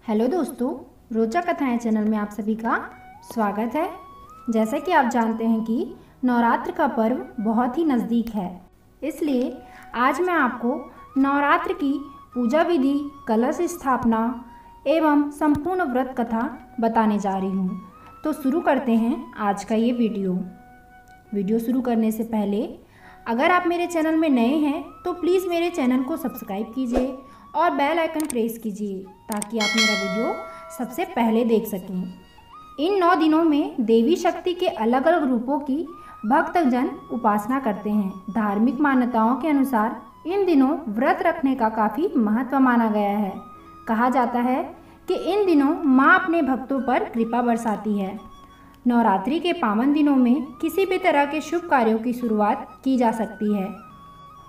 Hello दोस्तों, रोचक कथाएं चैनल में आप सभी का स्वागत है। जैसा कि आप जानते हैं कि नवरात्र का पर्व बहुत ही नज़दीक है, इसलिए आज मैं आपको नवरात्र की पूजा विधि, कलश स्थापना एवं संपूर्ण व्रत कथा बताने जा रही हूँ। तो शुरू करते हैं आज का ये वीडियो शुरू करने से पहले अगर आप मेरे चैनल में नए हैं तो प्लीज़ मेरे चैनल को सब्सक्राइब कीजिए और बेल आइकन प्रेस कीजिए ताकि आप मेरा वीडियो सबसे पहले देख सकें। इन 9 दिनों में देवी शक्ति के अलग अलग रूपों की भक्तजन उपासना करते हैं। धार्मिक मान्यताओं के अनुसार इन दिनों व्रत रखने का काफ़ी महत्व माना गया है। कहा जाता है कि इन दिनों माँ अपने भक्तों पर कृपा बरसाती है। नवरात्रि के पावन दिनों में किसी भी तरह के शुभ कार्यों की शुरुआत की जा सकती है।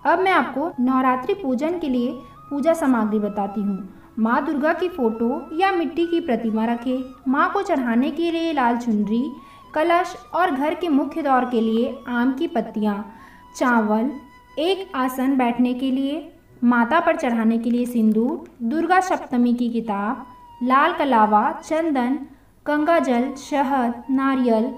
अब मैं आपको नवरात्रि पूजन के लिए पूजा सामग्री बताती हूँ। माँ दुर्गा की फोटो या मिट्टी की प्रतिमा रखें। माँ को चढ़ाने के लिए लाल चुनरी, कलश और घर के मुख्य द्वार के लिए आम की पत्तियाँ, चावल, एक आसन बैठने के लिए, माता पर चढ़ाने के लिए सिंदूर, दुर्गा सप्तमी की किताब, लाल कलावा, चंदन, गंगाजल, शहद, नारियल,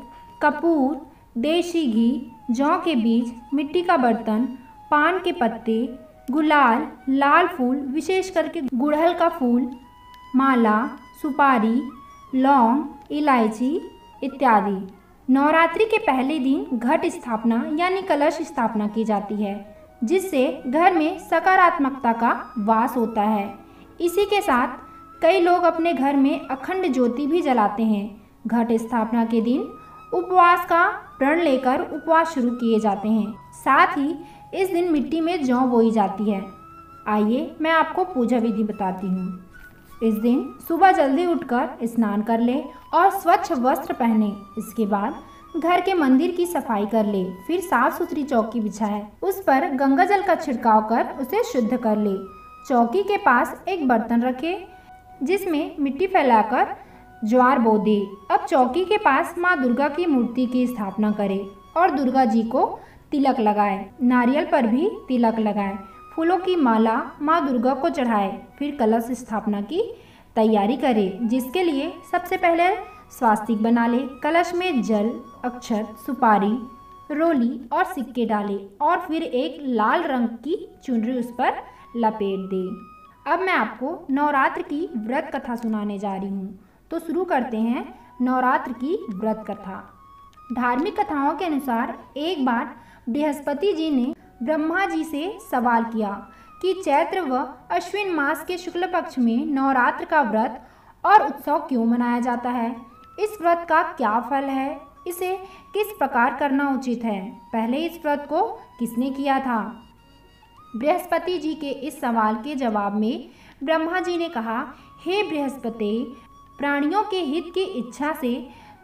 कपूर, देशी घी, जौ के बीज, मिट्टी का बर्तन, पान के पत्ते, गुलाल, लाल फूल, विशेष करके गुड़हल का फूल, माला, सुपारी, लौंग, इलायची इत्यादि। नवरात्रि के पहले दिन घट स्थापना यानी कलश स्थापना की जाती है, जिससे घर में सकारात्मकता का वास होता है। इसी के साथ कई लोग अपने घर में अखंड ज्योति भी जलाते हैं। घट स्थापना के दिन उपवास का प्रण लेकर उपवास शुरू किए जाते हैं। साथ ही इस दिन मिट्टी में जौ बोई जाती है। आइए मैं आपको पूजा विधि बताती हूँ। इस दिन सुबह जल्दी उठकर स्नान कर ले और स्वच्छ वस्त्र पहने। इसके बाद घर के मंदिर की सफाई कर ले। फिर साफ सुथरी चौकी बिछाए, उस पर गंगा जल का छिड़काव कर उसे शुद्ध कर ले। चौकी के पास एक बर्तन रखे जिसमें मिट्टी फैलाकर ज्वार बो दे। अब चौकी के पास माँ दुर्गा की मूर्ति की स्थापना करे और दुर्गा जी को तिलक लगाए। नारियल पर भी तिलक लगाए। फूलों की माला माँ दुर्गा को चढ़ाए। फिर कलश स्थापना की तैयारी करे, जिसके लिए सबसे पहले स्वास्तिक बना ले। कलश में जल, अक्षत, सुपारी, रोली और सिक्के डाले और फिर एक लाल रंग की चुनरी उस पर लपेट दे। अब मैं आपको नवरात्र की व्रत कथा सुनाने जा रही हूँ। तो शुरू करते हैं नवरात्र की व्रत कथा। धार्मिक कथाओं के अनुसार एक बार बृहस्पति जी ने ब्रह्मा जी से सवाल किया कि चैत्र व अश्विन मास के शुक्ल पक्ष में नवरात्र का व्रत और उत्सव क्यों मनाया जाता है? इस व्रत का क्या फल है? इसे किस प्रकार करना उचित है? पहले इस व्रत को किसने किया था? बृहस्पति जी के इस सवाल के जवाब में ब्रह्मा जी ने कहा, हे बृहस्पति, प्राणियों के हित की इच्छा से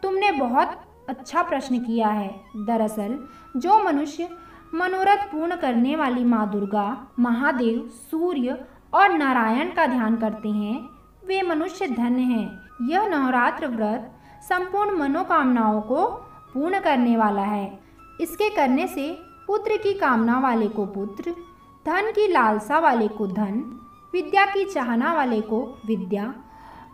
तुमने बहुत अच्छा प्रश्न किया है। दरअसल जो मनुष्य मनोरथ पूर्ण करने वाली माँ दुर्गा, महादेव, सूर्य और नारायण का ध्यान करते हैं, वे मनुष्य धन्य हैं। यह नवरात्र व्रत संपूर्ण मनोकामनाओं को पूर्ण करने वाला है। इसके करने से पुत्र की कामना वाले को पुत्र, धन की लालसा वाले को धन, विद्या की चाहना वाले को विद्या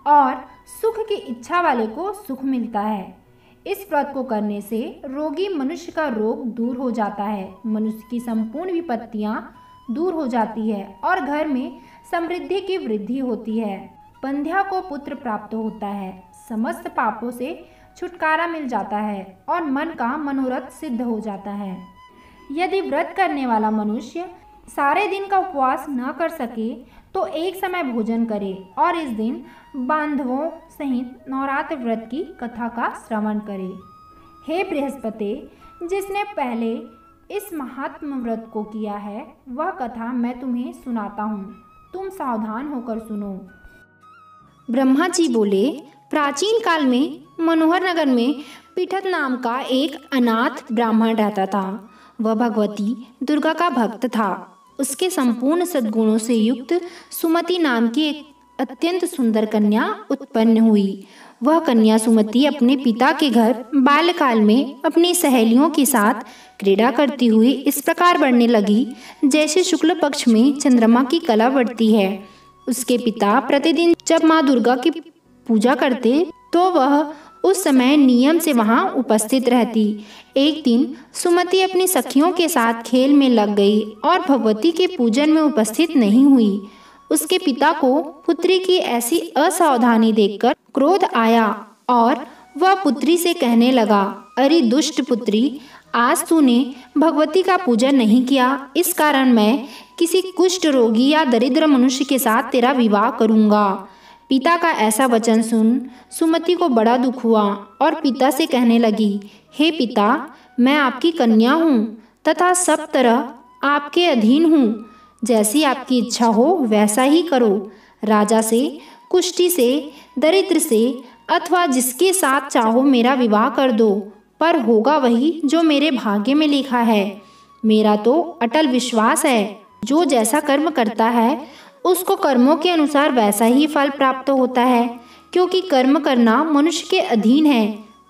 और सुख की इच्छा वाले को सुख मिलता है। इस व्रत को करने से रोगी मनुष्य का रोग दूर हो जाता है, मनुष्य की संपूर्ण विपत्तियां दूर हो जाती है और घर में समृद्धि की वृद्धि होती है। बंध्या को पुत्र प्राप्त होता है, समस्त पापों से छुटकारा मिल जाता है और मन का मनोरथ सिद्ध हो जाता है। यदि व्रत करने वाला मनुष्य सारे दिन का उपवास न कर सके तो एक समय भोजन करे और इस दिन बांधवों सहित नवरात्र व्रत की कथा का श्रवण करे। हे बृहस्पति, जिसने पहले इस महात्म व्रत को किया है, वह कथा मैं तुम्हें सुनाता हूँ, तुम सावधान होकर सुनो। ब्रह्मा जी बोले, प्राचीन काल में मनोहर नगर में पीठत नाम का एक अनाथ ब्राह्मण रहता था। वह भगवती दुर्गा का भक्त था। उसके संपूर्ण सद्गुणों से युक्त सुमति नाम की एक अत्यंत सुंदर कन्या उत्पन्न हुई। वह कन्या सुमति अपने पिता के घर बाल्यकाल में अपनी सहेलियों के साथ क्रीड़ा करती हुई इस प्रकार बढ़ने लगी जैसे शुक्ल पक्ष में चंद्रमा की कला बढ़ती है। उसके पिता प्रतिदिन जब माँ दुर्गा की पूजा करते तो वह उस समय नियम से वहां उपस्थित रहती। एक दिन सुमति अपनी सखियों के साथ खेल में लग गई और भगवती के पूजन में उपस्थित नहीं हुई। उसके पिता को पुत्री की ऐसी असावधानी देखकर क्रोध आया और वह पुत्री से कहने लगा, अरे दुष्ट पुत्री, आज तूने भगवती का पूजन नहीं किया, इस कारण मैं किसी कुष्ठ रोगी या दरिद्र मनुष्य के साथ तेरा विवाह करूंगा। पिता का ऐसा वचन सुन सुमति को बड़ा दुख हुआ और पिता से कहने लगी, हे पिता, मैं आपकी कन्या हूँ तथा सब तरह आपके अधीन हूँ। जैसी आपकी इच्छा हो वैसा ही करो। राजा से, कुष्ठी से, दरिद्र से अथवा जिसके साथ चाहो मेरा विवाह कर दो, पर होगा वही जो मेरे भाग्य में लिखा है। मेरा तो अटल विश्वास है, जो जैसा कर्म करता है उसको कर्मों के अनुसार वैसा ही फल प्राप्त होता है, क्योंकि कर्म करना मनुष्य के अधीन है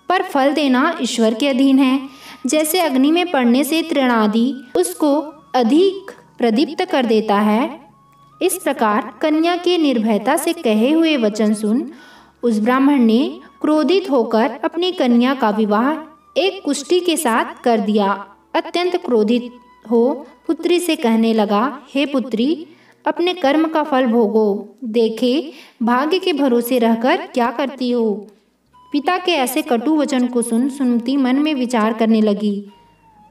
पर फल देना ईश्वर के अधीन है। जैसे अग्नि में पड़ने से तृणादि उसको अधिक प्रदीप्त कर देता है, इस प्रकार कन्या के निर्भयता से कहे हुए वचन सुन उस ब्राह्मण ने क्रोधित होकर अपनी कन्या का विवाह एक कुष्ठी के साथ कर दिया। अत्यंत क्रोधित हो पुत्री से कहने लगा, हे पुत्री, अपने कर्म का फल भोगो, देखे भाग्य के भरोसे रहकर क्या करती हो। पिता के ऐसे कटु वचन को सुन सुमति मन में विचार करने लगी,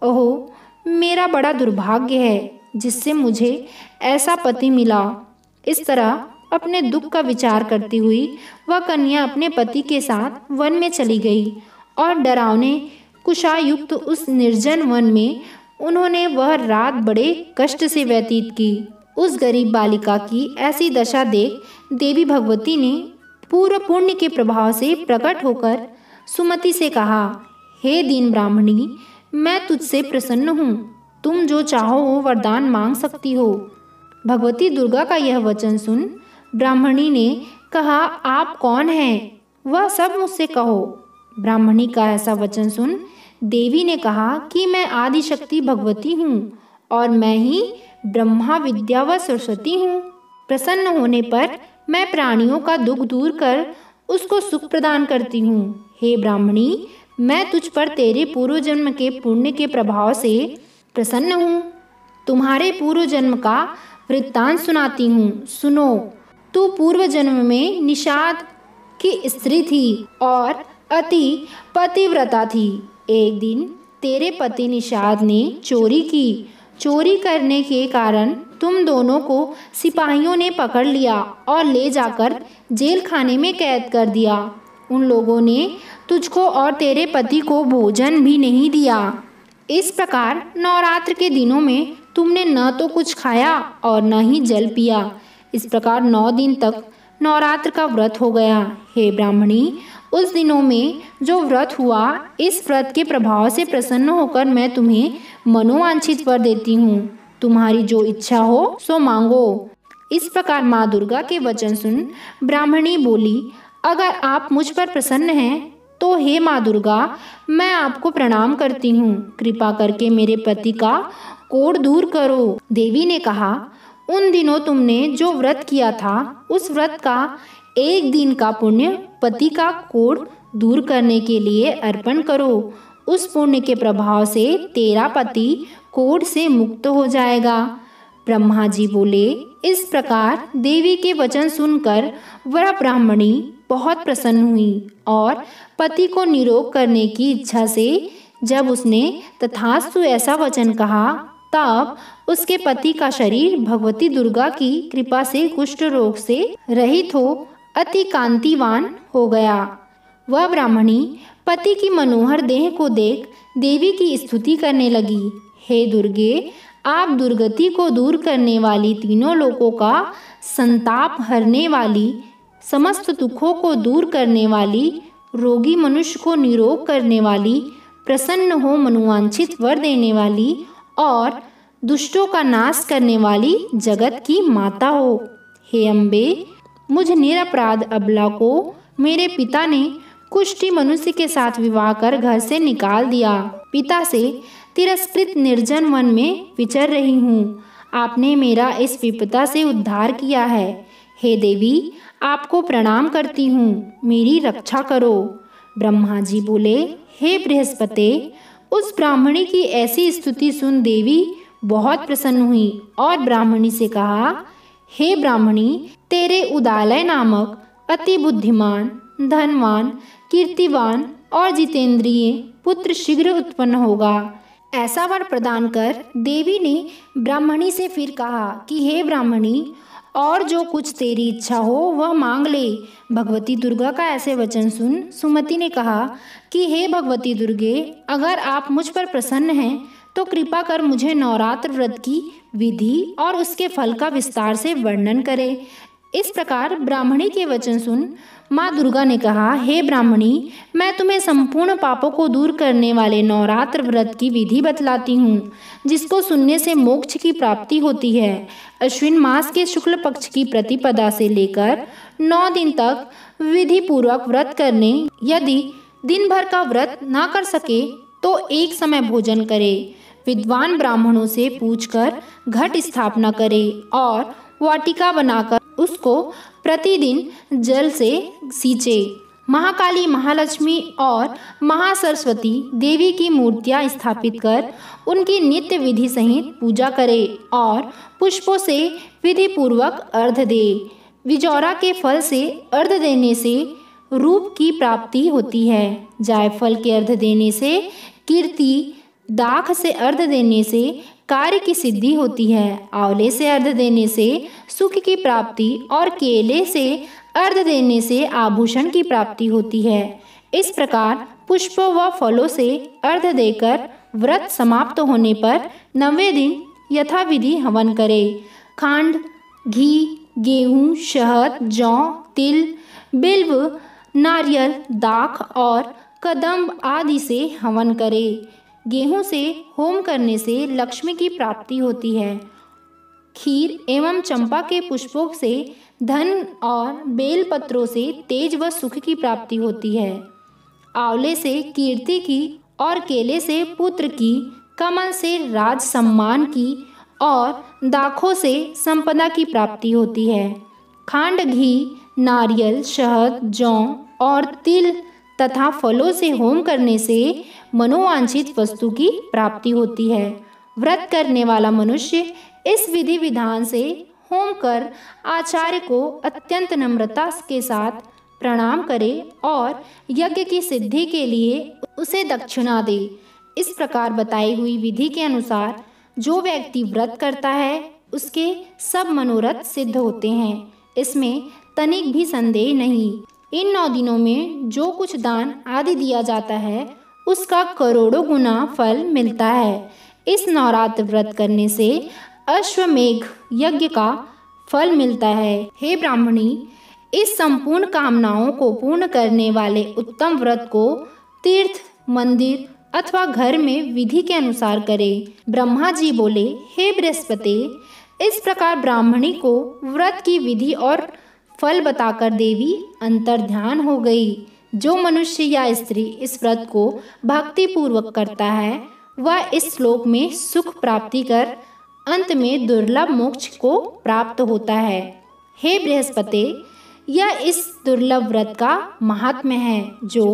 ओहो, मेरा बड़ा दुर्भाग्य है जिससे मुझे ऐसा पति मिला। इस तरह अपने दुख का विचार करती हुई वह कन्या अपने पति के साथ वन में चली गई और डरावने कुशायुक्त उस निर्जन वन में उन्होंने वह रात बड़े कष्ट से व्यतीत की। उस गरीब बालिका की ऐसी दशा देख देवी भगवती ने पूर्व पुण्य के प्रभाव से प्रकट होकर सुमति से कहा, हे दीन ब्राह्मणी, मैं तुझसे प्रसन्न हूँ, तुम जो चाहो वो वरदान मांग सकती हो। भगवती दुर्गा का यह वचन सुन ब्राह्मणी ने कहा, आप कौन हैं? वह सब मुझसे कहो। ब्राह्मणी का ऐसा वचन सुन देवी ने कहा कि मैं आदिशक्ति भगवती हूँ और मैं ही ब्रह्मा विद्या व सरस्वती हूँ। प्रसन्न होने पर मैं प्राणियों का दुख दूर कर उसको सुख प्रदान करती हूँ। हे ब्राह्मणी, मैं तुझ पर तेरे पूर्व जन्म के पुण्य के प्रभाव से प्रसन्न हूँ। तुम्हारे पूर्व जन्म का वृत्तांत सुनाती हूँ, सुनो। तू पूर्व जन्म में निषाद की स्त्री थी और अति पतिव्रता थी। एक दिन तेरे पति निषाद ने चोरी की। चोरी करने के कारण तुम दोनों को सिपाहियों ने पकड़ लिया और ले जाकर जेल खाने में कैद कर दिया। उन लोगों ने तुझको और तेरे पति को भोजन भी नहीं दिया। इस प्रकार नवरात्र के दिनों में तुमने न तो कुछ खाया और न ही जल पिया। इस प्रकार 9 दिन तक नवरात्र का व्रत हो गया। हे ब्राह्मणी, उस दिनों में जो व्रत हुआ, इस व्रत के प्रभाव से प्रसन्न होकर मैं तुम्हें मनोवांछित वर देती हूँ। तुम्हारी जो इच्छा हो सो मांगो। इस प्रकार माँ दुर्गा के वचन सुन ब्राह्मणी बोली, अगर आप मुझ पर प्रसन्न हैं तो हे माँ दुर्गा, मैं आपको प्रणाम करती हूँ। कृपा करके मेरे पति का कोढ़ दूर करो। देवी ने कहा, उन दिनों तुमने जो व्रत किया था, उस व्रत का एक दिन का पुण्य पति का कोढ़ दूर करने के लिए अर्पण करो। उस पुण्य के प्रभाव से तेरा पति कोढ़ से मुक्त हो जाएगा। ब्रह्मा जी बोले। इस प्रकार देवी के वचन सुनकर वह ब्राह्मणी बहुत प्रसन्न हुई और पति को निरोग करने की इच्छा से जब उसने तथास्तु ऐसा वचन कहा, तब उसके पति का शरीर भगवती दुर्गा की कृपा से कुष्ठ रोग से रहित हो अति कांतिवान हो गया। वह ब्राह्मणी पति की मनोहर देह को देख देवी की स्तुति करने लगी। हे दुर्गे, आप दुर्गति को दूर करने वाली, तीनों लोकों का संताप हरने वाली, समस्त दुखों को दूर करने वाली, रोगी मनुष्य को निरोग करने वाली, प्रसन्न हो मनोवांछित वर देने वाली और दुष्टों का नाश करने वाली जगत की माता हो। हे अम्बे, मुझ निरपराध अबला को मेरे पिता ने कुष्ठी मनुष्य के साथ विवाह कर घर से निकाल दिया। पिता से तिरस्कृत निर्जन वन में विचर रही हूँ। आपने मेरा इस विपदा से उद्धार किया है। हे देवी, आपको प्रणाम करती हूँ, मेरी रक्षा करो। ब्रह्मा जी बोले, हे बृहस्पति, उस ब्राह्मणी की ऐसी स्तुति सुन देवी बहुत प्रसन्न हुई और ब्राह्मणी से कहा, हे ब्राह्मणी, तेरे उदालय नामक अति बुद्धिमान, धनवान, कीर्तिवान और जितेंद्रिय पुत्र शीघ्र उत्पन्न होगा। ऐसा वर प्रदान कर देवी ने ब्राह्मणी से फिर कहा कि हे ब्राह्मणी, और जो कुछ तेरी इच्छा हो वह मांग ले। भगवती दुर्गा का ऐसे वचन सुन सुमति ने कहा कि हे भगवती दुर्गे, अगर आप मुझ पर प्रसन्न हैं तो कृपा कर मुझे नवरात्र व्रत की विधि और उसके फल का विस्तार से वर्णन करें। इस प्रकार ब्राह्मणी के वचन सुन माँ दुर्गा ने कहा, हे ब्राह्मणी, मैं तुम्हें संपूर्ण पापों को दूर करने वाले नवरात्र व्रत की विधि बतलाती हूँ, जिसको सुनने से मोक्ष की प्राप्ति होती है। अश्विन मास के शुक्ल पक्ष की प्रतिपदा से लेकर 9 दिन तक विधि पूर्वक व्रत करने, यदि दिन भर का व्रत ना कर सके तो एक समय भोजन करे। विद्वान ब्राह्मणों से पूछकर घट स्थापना करे और वाटिका बनाकर उसको प्रतिदिन जल से सींचे। महाकाली, महालक्ष्मी और महासरस्वती देवी की मूर्तियां स्थापित कर उनकी नित्य विधि सहित पूजा करे और पुष्पों से विधि पूर्वक अर्घ्य दे। विजौरा के फल से अर्घ्य देने से रूप की प्राप्ति होती है। जायफल के अर्घ्य देने से कीर्ति, दाख से अर्घ्य देने से कार्य की सिद्धि होती है। आंवले से अर्घ्य देने से सुख की प्राप्ति और केले से अर्घ्य देने से आभूषण की प्राप्ति होती है। इस प्रकार पुष्पों व फलों से अर्घ्य देकर व्रत समाप्त होने पर 90वें दिन यथाविधि हवन करे। खांड, घी, गेहूँ, शहद, जौ, तिल, बिल्व, नारियल, दाख और कदम्ब आदि से हवन करे। गेहूं से होम करने से लक्ष्मी की प्राप्ति होती है। खीर एवं चंपा के पुष्पों से धन और बेल पत्रों से तेज व सुख की प्राप्ति होती है। आंवले से कीर्ति की और केले से पुत्र की, कमल से राज सम्मान की और दाखों से संपदा की प्राप्ति होती है। खांड, घी, नारियल, शहद, जौ और तिल तथा फलों से होम करने से मनोवांछित वस्तु की प्राप्ति होती है। व्रत करने वाला मनुष्य इस विधि विधान से होम कर आचार्य को अत्यंत नम्रता के साथ प्रणाम करे और यज्ञ की सिद्धि के लिए उसे दक्षिणा दे। इस प्रकार बताई हुई विधि के अनुसार जो व्यक्ति व्रत करता है उसके सब मनोरथ सिद्ध होते हैं। इसमें तनिक भी संदेह नहीं। इन 9 दिनों में जो कुछ दान आदि दिया जाता है उसका करोड़ों गुना फल मिलता है। इस नवरात्र व्रत करने से अश्वमेघ यज्ञ का फल मिलता है। हे ब्राह्मणी, इस संपूर्ण कामनाओं को पूर्ण करने वाले उत्तम व्रत को तीर्थ, मंदिर अथवा घर में विधि के अनुसार करे। ब्रह्मा जी बोले, हे बृहस्पति, इस प्रकार ब्राह्मणी को व्रत की विधि और फल बताकर देवी अंतर्ध्यान हो गई। जो मनुष्य या स्त्री इस व्रत को भक्ति पूर्वक करता है वह इस श्लोक में सुख प्राप्ति कर अंत में दुर्लभ मोक्ष को प्राप्त होता है। हे बृहस्पति, यह इस दुर्लभ व्रत का महात्म्य है जो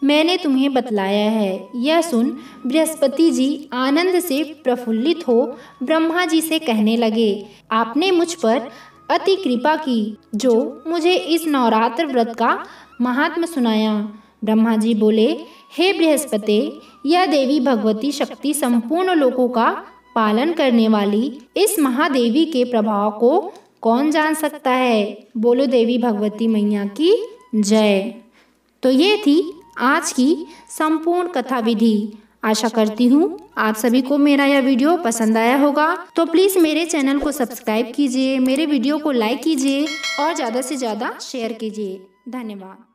मैंने तुम्हें बतलाया है। यह सुन बृहस्पति जी आनंद से प्रफुल्लित हो ब्रह्मा जी से कहने लगे, आपने मुझ पर अति कृपा की जो मुझे इस नवरात्र व्रत का महात्म्य सुनाया। ब्रह्मा जी बोले, हे बृहस्पति, यह देवी भगवती शक्ति संपूर्ण लोकों का पालन करने वाली इस महादेवी के प्रभाव को कौन जान सकता है। बोलो देवी भगवती मैया की जय। तो ये थी आज की संपूर्ण कथा विधि। आशा करती हूँ आप सभी को मेरा यह वीडियो पसंद आया होगा। तो प्लीज़ मेरे चैनल को सब्सक्राइब कीजिए, मेरे वीडियो को लाइक कीजिए और ज़्यादा से ज़्यादा शेयर कीजिए। धन्यवाद।